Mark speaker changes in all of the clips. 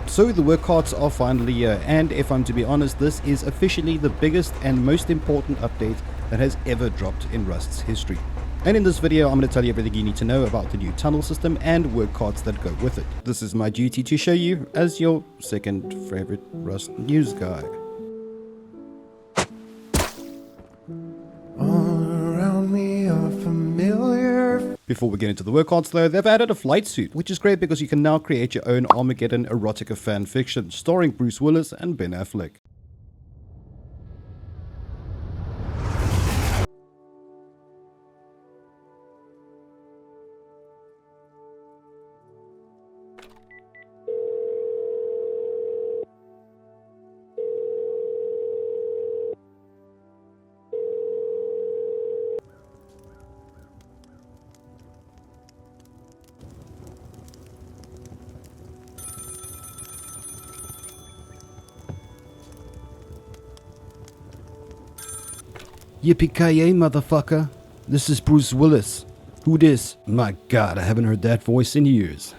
Speaker 1: So the work carts are finally here, and if I'm to be honest, this is officially the biggest and most important update that has ever dropped in Rust's history. And in this video, I'm going to tell you everything you need to know about the new tunnel system and work carts that go with it. This is my duty to show you as your second favorite Rust news guy. Before we get into the work carts though, they've added a flight suit, which is great because you can now create your own Armageddon erotica fan fiction starring Bruce Willis and Ben Affleck. Yippee-ki-yay, motherfucker. This is Bruce Willis. Who dis? My god, I haven't heard that voice in years.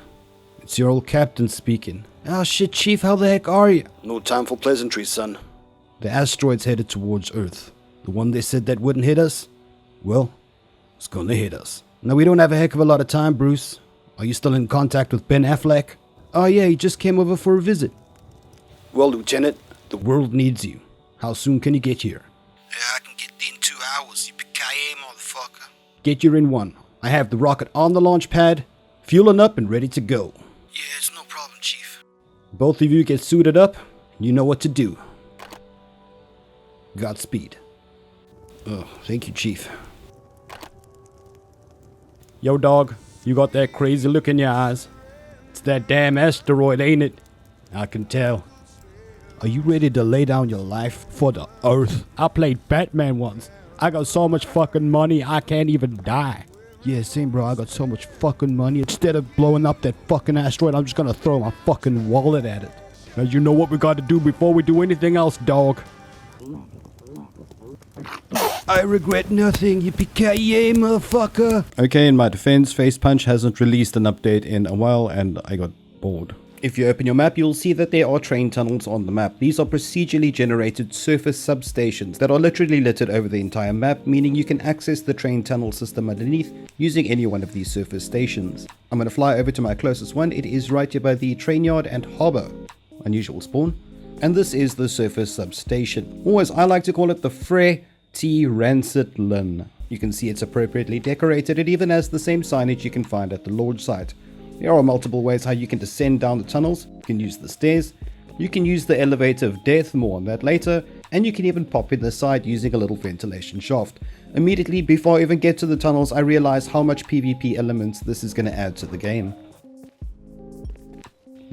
Speaker 1: It's your old captain speaking. Oh shit, Chief, how the heck are you? No time for pleasantries, son. The asteroid's headed towards Earth. The one they said that wouldn't hit us? Well, it's gonna hit us. Now, we don't have a heck of a lot of time, Bruce. Are you still in contact with Ben Affleck? Oh yeah, he just came over for a visit. Well, Lieutenant, the world needs you. How soon can you get here?
Speaker 2: Yeah, I can get there in 2 hours, yippee-ki-yay, motherfucker.
Speaker 1: Get your in one. I have the rocket on the launch pad, fueling up and ready to go.
Speaker 2: Yeah, it's no problem, Chief.
Speaker 1: Both of you get suited up, you know what to do. Godspeed. Oh, thank you, Chief. Yo, dog, you got that crazy look in your eyes. It's that damn asteroid, ain't it? I can tell. Are you ready to lay down your life for the Earth? I played Batman once. I got so much fucking money I can't even die. Yeah, same bro, I got so much fucking money. Instead of blowing up that fucking asteroid, I'm just gonna throw my fucking wallet at it. Now you know what we gotta do before we do anything else, dog. I regret nothing, yippee-ki-yay, motherfucker. Okay, in my defense, Facepunch hasn't released an update in a while and I got bored. If you open your map, you'll see that there are train tunnels on the map. These are procedurally generated surface substations that are literally littered over the entire map, meaning you can access the train tunnel system underneath using any one of these surface stations. I'm going to fly over to my closest one. It is right here by the train yard and harbour. Unusual spawn. And this is the surface substation. Or as I like to call it, the Fre T Rancid Lin. You can see it's appropriately decorated. It even has the same signage you can find at the launch site. There are multiple ways how you can descend down the tunnels. You can use the stairs, you can use the elevator of death, more on that later, and you can even pop in the side using a little ventilation shaft. Immediately before I even get to the tunnels, I realize how much PvP elements this is going to add to the game.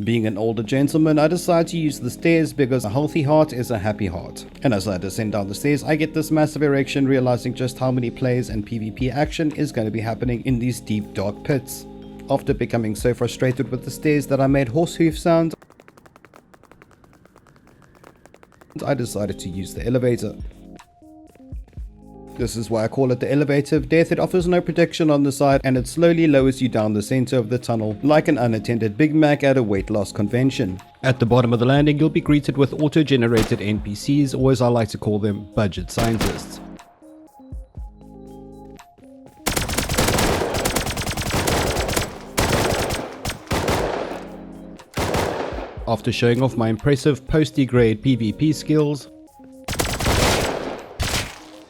Speaker 1: Being an older gentleman, I decide to use the stairs because a healthy heart is a happy heart. And as I descend down the stairs, I get this massive erection, realizing just how many plays and PvP action is going to be happening in these deep dark pits. After becoming so frustrated with the stairs that I made horse hoof sounds, I decided to use the elevator. This is why I call it the elevator of death. It offers no protection on the side and it slowly lowers you down the center of the tunnel like an unattended Big Mac at a weight loss convention. At the bottom of the landing, you'll be greeted with auto-generated NPCs, or as I like to call them, budget scientists. After showing off my impressive posty-grade PvP skills,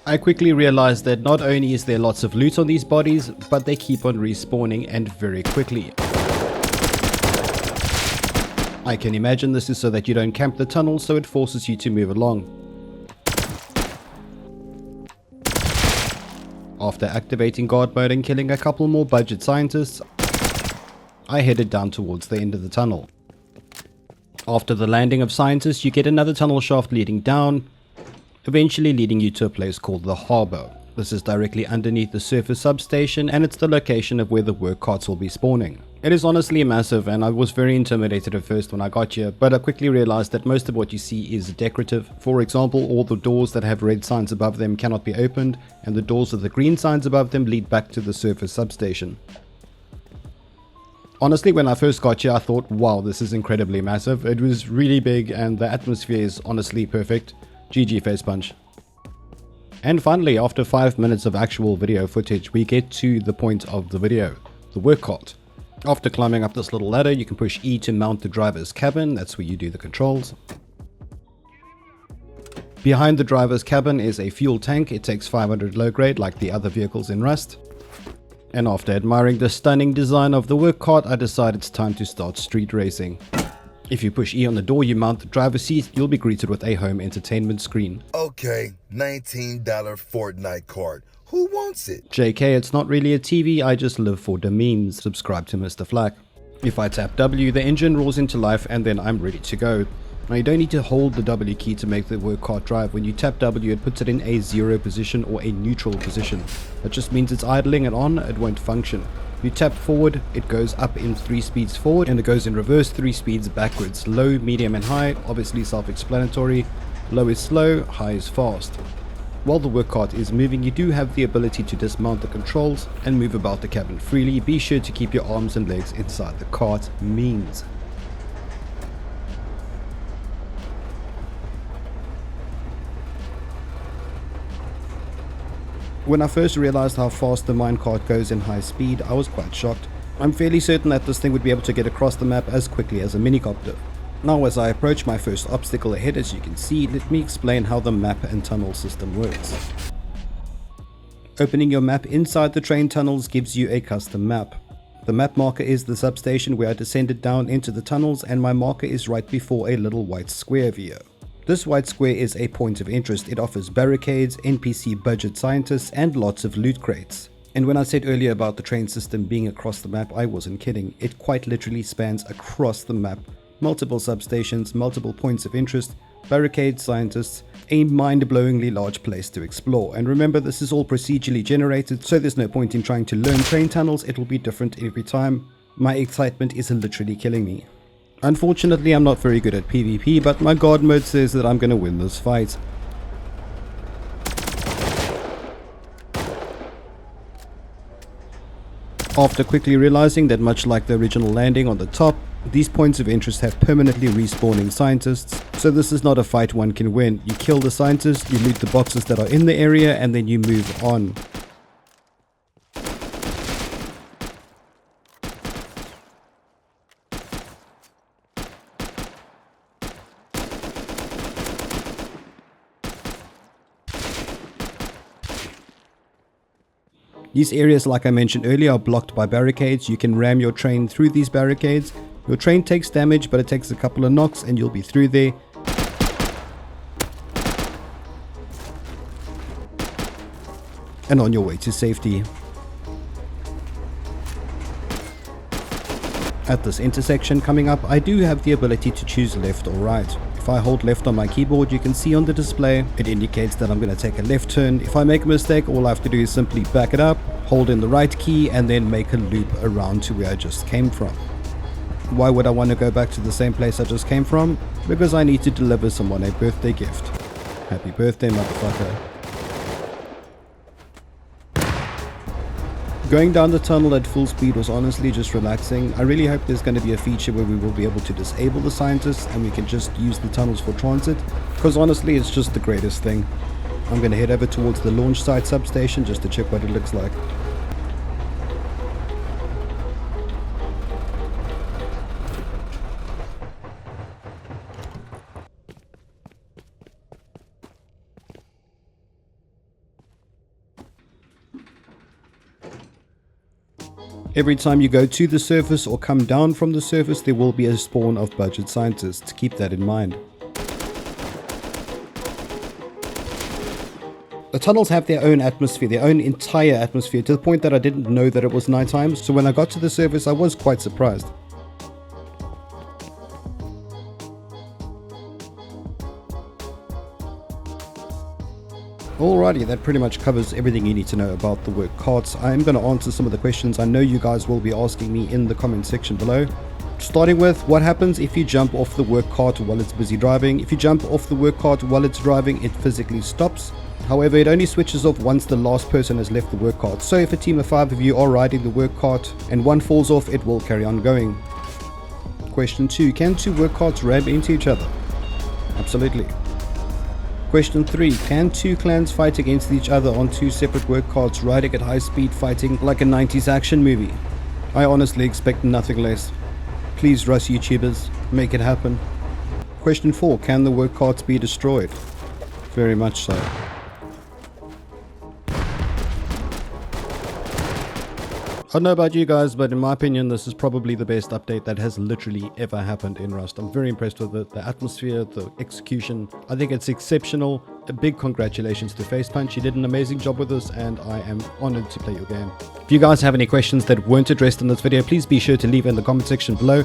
Speaker 1: I quickly realized that not only is there lots of loot on these bodies, but they keep on respawning and very quickly. I can imagine this is so that you don't camp the tunnel, so it forces you to move along. After activating guard mode and killing a couple more budget scientists, I headed down towards the end of the tunnel. After the landing of scientists, you get another tunnel shaft leading down, eventually leading you to a place called the harbour. This is directly underneath the surface substation and it's the location of where the work carts will be spawning. It is honestly massive and I was very intimidated at first when I got here, but I quickly realized that most of what you see is decorative. For example, all the doors that have red signs above them cannot be opened, and the doors with the green signs above them lead back to the surface substation. Honestly, when I first got here, I thought, wow, this is incredibly massive. It was really big and the atmosphere is honestly perfect. GG face punch. And finally, after 5 minutes of actual video footage, we get to the point of the video, the work cart. After climbing up this little ladder, you can push E to mount the driver's cabin. That's where you do the controls. Behind the driver's cabin is a fuel tank. It takes 500 low grade like the other vehicles in Rust. And after admiring the stunning design of the work cart, I decided it's time to start street racing. If you push E on the door, you mount the driver's seat, you'll be greeted with a home entertainment screen.
Speaker 3: Okay, $19 Fortnite card. Who wants it?
Speaker 1: JK, it's not really a TV, I just live for the memes. Subscribe to Mr. Flak. If I tap W, the engine roars into life and then I'm ready to go. Now you don't need to hold the W key to make the work cart drive. When you tap W, it puts it in a 0 position or a neutral position. That just means it's idling and on, it won't function. You tap forward, it goes up in 3 speeds forward, and it goes in reverse 3 speeds backwards. Low, medium and high, obviously self-explanatory. Low is slow, high is fast. While the work cart is moving, you do have the ability to dismount the controls and move about the cabin freely. Be sure to keep your arms and legs inside the cart means. When I first realized how fast the minecart goes in high speed, I was quite shocked. I'm fairly certain that this thing would be able to get across the map as quickly as a minicopter. Now as I approach my first obstacle ahead, as you can see, let me explain how the map and tunnel system works. Opening your map inside the train tunnels gives you a custom map. The map marker is the substation where I descended down into the tunnels, and my marker is right before a little white square VO. This white square is a point of interest. It offers barricades, NPC budget scientists, and lots of loot crates. And when I said earlier about the train system being across the map, I wasn't kidding. It quite literally spans across the map. Multiple substations, multiple points of interest, barricades, scientists, a mind-blowingly large place to explore. And remember, this is all procedurally generated, so there's no point in trying to learn train tunnels. It will be different every time. My excitement is literally killing me. Unfortunately, I'm not very good at PvP, but my god mode says that I'm gonna win this fight. After quickly realizing that much like the original landing on the top, these points of interest have permanently respawning scientists, so this is not a fight one can win. You kill the scientists, you loot the boxes that are in the area, and then you move on. These areas, like I mentioned earlier, are blocked by barricades. You can ram your train through these barricades. Your train takes damage, but it takes a couple of knocks and you'll be through there. And on your way to safety. At this intersection coming up, I do have the ability to choose left or right. If I hold left on my keyboard, you can see on the display, it indicates that I'm going to take a left turn. If I make a mistake, all I have to do is simply back it up, hold in the right key, and then make a loop around to where I just came from. Why would I want to go back to the same place I just came from? Because I need to deliver someone a birthday gift. Happy birthday, motherfucker. Going down the tunnel at full speed was honestly just relaxing. I really hope there's going to be a feature where we will be able to disable the scientists and we can just use the tunnels for transit, because honestly it's just the greatest thing. I'm going to head over towards the launch site substation just to check what it looks like. Every time you go to the surface or come down from the surface, there will be a spawn of budget scientists. Keep that in mind. The tunnels have their own atmosphere, their own entire atmosphere, to the point that I didn't know that it was nighttime. So when I got to the surface, I was quite surprised. Alrighty, that pretty much covers everything you need to know about the work carts. I am going to answer some of the questions I know you guys will be asking me in the comment section below. Starting with, what happens if you jump off the work cart while it's busy driving? If you jump off the work cart while it's driving, it physically stops. However, it only switches off once the last person has left the work cart. So if a team of 5 of you are riding the work cart and one falls off, it will carry on going. Question 2. Can 2 work carts ram into each other? Absolutely. Question 3. Can 2 clans fight against each other on 2 separate work carts riding at high speed, fighting like a 90s action movie? I honestly expect nothing less. Please, Russ YouTubers, make it happen. Question 4. Can the work carts be destroyed? Very much so. I don't know about you guys, but in my opinion, this is probably the best update that has literally ever happened in Rust. I'm very impressed with it, the atmosphere, the execution. I think it's exceptional. A big congratulations to Facepunch. You did an amazing job with this, and I am honored to play your game. If you guys have any questions that weren't addressed in this video, please be sure to leave in the comment section below.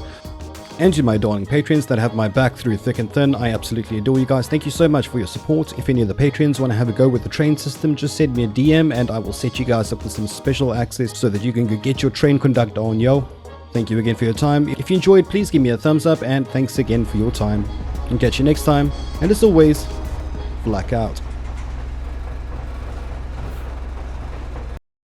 Speaker 1: And to my darling patrons that have my back through thick and thin, I absolutely adore you guys. Thank you so much for your support. If any of the patrons want to have a go with the train system, just send me a DM and I will set you guys up with some special access so that you can go get your train conductor on, yo. Thank you again for your time. If you enjoyed, please give me a thumbs up, and thanks again for your time. And catch you next time. And as always, flak out.